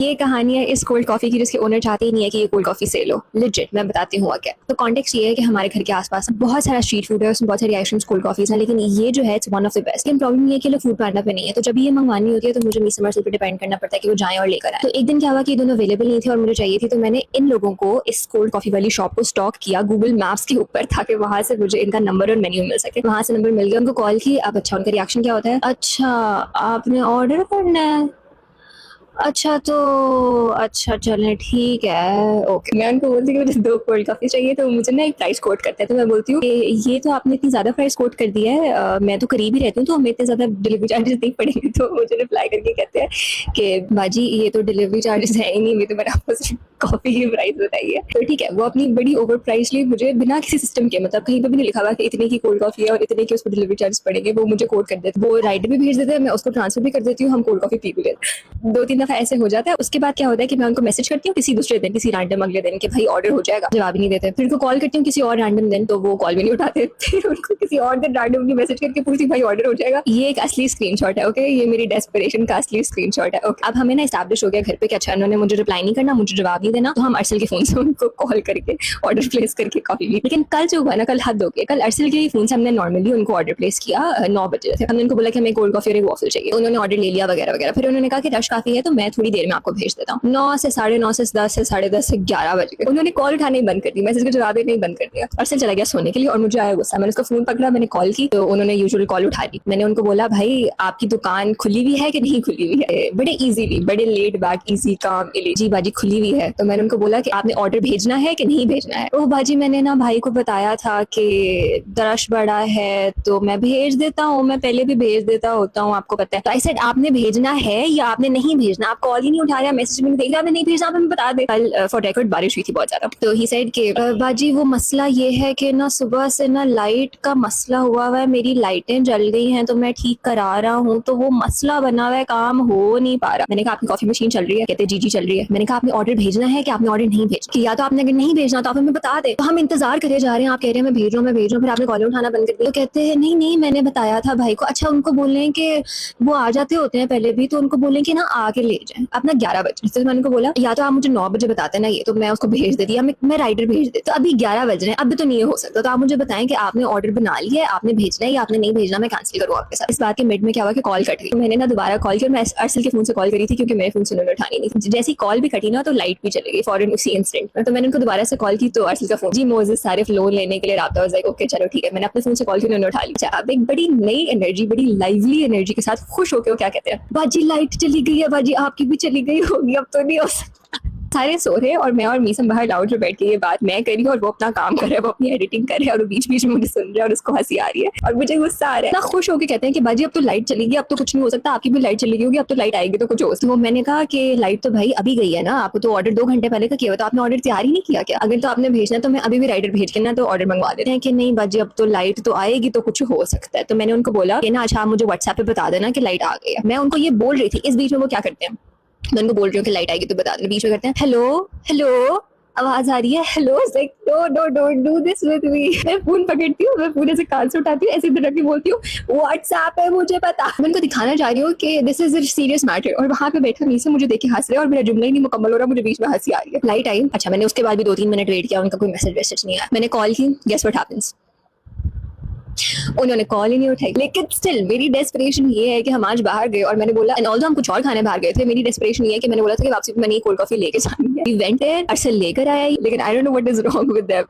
ये कहानी है इस कोल्ड कॉफी की जिसके ओनर चाहते ही नहीं है कि ये कोल्ड कॉफी सेल हो। लिजिट मैं बताती हूँ क्या। तो कॉन्टेक्स्ट ये है कि हमारे घर के आसपास बहुत सारा स्ट्रीट फूड है, उसमें बहुत सारी आइटम्स कोल्ड कॉफीज है, लेकिन ये जो है it's one of the best. लेकिन प्रॉब्लम ये है कि लोग फूड पांडा पे नहीं है, तो जब ये मंगवानी होती है तो मुझे मीसा मर्सल पे डिपेंड करना पड़ता है कि वो जाएं और लेकर आए। तो एक दिन क्या हुआ कि दोनों अवेलेबल नहीं थे और मुझे चाहिए थी, तो मैंने इन लोगों को इस कोल्ड कॉफी वाली शॉप को स्टॉक किया गूगल मैप्स के ऊपर, ताकि वहां से मुझे इनका नंबर और मेन्यू मिल सके। वहां से नंबर मिल गया, उनको कॉल की। अब अच्छा उनका रिएक्शन क्या होता है, अच्छा आपने ऑर्डर करना है, अच्छा तो अच्छा चलें ठीक है ओके। मैं उनको बोलती हूँ कि मुझे 2 कोल्ड कॉफी चाहिए, तो मुझे ना एक प्राइस कोट करते हैं। तो मैं बोलती हूँ कि ये तो आपने इतनी ज्यादा प्राइस कोट कर दिया है, मैं तो करीब ही रहती हूँ तो हमें इतने ज्यादा डिलीवरी चार्जेस नहीं पड़ेंगे। तो मुझे रिप्लाई करके कहते हैं कि बाजी ये तो डिलीवरी चार्जेस है ही नहीं, ये तो मैंने आपको सिर्फ कॉफी की प्राइस बताई है। तो ठीक है, वो अपनी बड़ी ओवर प्राइस ली मुझे बिना किसी सिस्टम के, मतलब कहीं पे भी नहीं लिखा हुआ कि इतने की कोल्ड कॉफी है और इतने की उस पर डिलीवरी चार्जेस पड़ेंगे, वो मुझे कोट कर देते, वो राइडर भी भेज देते हैं, मैं उसको ट्रांसफर भी कर देती हूँ, हम कोल्ड कॉफी पी भी लेते हैं। 2-3 दफा ऐसे हो जाता है। उसके बाद क्या होता है कि मैं उनको मैसेज करती हूँ किसी दूसरे दिन, किसी रैंडम अगले दिन, कि भाई ऑर्डर हो जाएगा, जवाब ही नहीं देते। फिर उनको कॉल करती हूँ किसी और रैंडम दिन, तो वो कॉल भी नहीं उठाते। फिर उनको किसी और दिन रैंडमली मैसेज करके पूछती भाई ऑर्डर हो जाएगा। ये एक असली स्क्रीनशॉट है, ओके, ये मेरी डेस्परेशन का असली स्क्रीनशॉट है। ओके, अब हमें ना एस्टैब्लिश हो गया घर पे कि अच्छा उन्होंने मुझे रिप्लाई नहीं करना, मुझे जवाब नहीं देना, तो हम अरसल के फोन से उनको कॉल करके ऑर्डर प्लेस करके कॉफी ली। लेकिन कल जो हुआ ना, कल हद हो गई। कल अरसल के फोन से हमने नॉर्मली उनको ऑर्डर प्लेस किया 9 बजे थे। हमने उनको बोला कि हमें कोल्ड कॉफी और एक वॉफल चाहिए, उन्होंने ऑर्डर ले लिया वगैरह वगैरह। फिर उन्होंने कहा कि रश काफी है तो मैं थोड़ी देर में आपको भेज देता हूँ। 9 से 9:30 से 10 से 10:30 से 11 बज गए, उन्होंने कॉल उठाना ही बंद कर दी, मैसेज का जवाब देना ही बंद कर दिया। अरसल चला गया सोने के लिए और मुझे आया गुस्सा। मैंने उसका फोन पकड़ा, मैंने कॉल की तो उन्होंने यूजुअल कॉल उठा ली। मैंने उनको बोला भाई आपकी दुकान खुली हुई है कि नहीं खुली हुई है, बड़े इजीली, बड़े लेट बैक इजी काम, जी बाजी खुली हुई है। तो मैंने उनको बोला कि आपने ऑर्डर भेजना है कि नहीं भेजना है। ओ बाजी मैंने ना भाई को बताया था कि दरश बड़ा है तो मैं भेज देता हूँ, मैं पहले भी भेज देता होता हूँ, आपको पता है। तो आई सेड आपने भेजना है या आपने नहीं भेजना, आप कॉल ही नहीं उठा रहे, मैसेज में देख रहे आपने नहीं भेजना, आप हमें बता दे। कल फॉर रिकॉर्ड बारिश हुई थी बहुत ज्यादा, तो ही सेड कि बाजी वो मसला ये है कि ना सुबह से ना लाइट का मसला हुआ है, मेरी लाइटें जल गई हैं तो मैं ठीक करा रहा हूँ, तो वो मसला बना हुआ है, काम हो नहीं पा रहा। मैंने कहा आपकी कॉफी मशीन चल रही है, कहते जी जी चल रही है। मैंने कहा आपने ऑर्डर भेजना है कि आपने ऑर्डर नहीं भेजना, कि या तो आपने अगर नहीं भेजना तो आप हमें बता दे। तो हम इंतजार करे जा रहे हैं, आप कह रहे हैं मैं भेज रहा हूँ मैं भेज रहा हूँ, फिर आपने कॉल उठाना बंद कर दिया। तो कहते हैं नहीं नहीं मैंने बताया था भाई को। अच्छा उनको बोलें कि वो आ जाते होते हैं पहले भी, तो उनको बोलें कि ना आके ले जाए अपना 11 बजे। तो मैंने उनको बोला या तो आप मुझे 9 बजे बताते ना, ये तो मैं उसको भेज देती, या मैं राइडर भेज देती। तो अभी 11 बज रहे हैं, अब तो नहीं हो सकता, तो आप मुझे बताएं कि आपने ऑर्डर बना लिया है, आपने भेजना है या आपने नहीं भेजना, मैं कैंसिल करूँ आपके साथ। इस बात के मिड में क्या हुआ कि कॉल कट गई। तो मैंने ना दोबारा कॉल किया, मैं अरसल के फोन से कॉल करी थी क्योंकि मेरे फोन से उन्होंने उठानी नहीं। जैसी कॉल भी कटी ना तो लाइट भी चली गई फॉरन उसी इंस्टेंट में। तो मैंने उनको दोबारा से कॉल की तो अरसल का फोन, जी मोजेस सारे फ्लोर लेने के लिए राता हो, ओके चलो ठीक है। मैंने अपने फोन से कॉल की, उन्होंने उठा ली। अब एक बड़ी नई एनर्जी, बड़ी लाइवली एनर्जी के साथ खुश होकर वो क्या कहते हैं, बाजी लाइट चली गई है, बाजी आपकी भी चली गई होगी, अब तो नहीं हो सकता। सारे सो रहे और मैं और मीसम बाहर लाउंज में बैठ के ये बात मैं कर रही हूँ और वो अपना काम कर रहा है, वो अपनी एडिटिंग कर रहा है और वो बीच बीच में मुझे सुन रहा है और उसको हंसी आ रही है और मुझे गुस्सा आ रहा है ना। खुश होकर कहते हैं कि बाजी अब तो लाइट चली गई, अब तो कुछ नहीं हो सकता, आपकी भी लाइट चली गई होगी, अब तो लाइट आएगी तो कुछ हो। तो मैंने कहा कि लाइट तो भाई अभी गई है ना, आपको तो ऑर्डर 2 घंटे पहले का किया हुआ, तो आपने ऑर्डर तैयार ही नहीं किया क्या? अगर तो आपने भेजना तो मैं अभी भी राइडर भेज के ना तो ऑर्डर मंगवा देते हैं कि नहीं बाजी अब तो लाइट तो आएगी तो कुछ हो सकता है। तो मैंने उनको बोला कि ना अच्छा आप मुझे व्हाट्सएप पे बता देना कि लाइट आ गई है। मैं उनको ये बोल रही थी, इस बीच में वो क्या करते हैं, मैं उनको बोल रही हूँ कि लाइट आएगी तो बता देना, बीच में करते हैं हेलो हेलो आवाज आ रही है, hello like no no don't do this with me. मैं फोन पकड़ती हूँ, मैं पूरे से कान से उठाती हूँ, ऐसी तरह की बोलती हूँ व्हाट्सएप है मुझे पता। मैं उनको दिखाना चाह रही हूँ कि this is a serious matter और वहां पे बैठा नीचे मुझे देख के हंस रहे हैं और मेरा जुमला ही नहीं मुकम्मल हो रहा, मुझे बीच में हंसी आ रही है। लाइट आई, अच्छा मैंने उसके बाद भी 2-3 मिनट वेट किया, उनका कोई मैसेज नहीं आया। मैंने कॉल की, गेस व्हाट हैपेंस, उन्होंने कॉल ही नहीं उठाई। लेकिन स्टिल मेरी डेस्परेशन ये है कि हम आज बाहर गए और मैंने बोला, एंड ऑल्दो हम कुछ और खाने बाहर गए थे, मेरी डेस्परेशन ये है कि मैंने बोला था कि वापसी मैंने कोल्ड कॉफी लेके जानी है। इवेंट है अरसल लेकर आया, लेकिन I don't know what is wrong with that.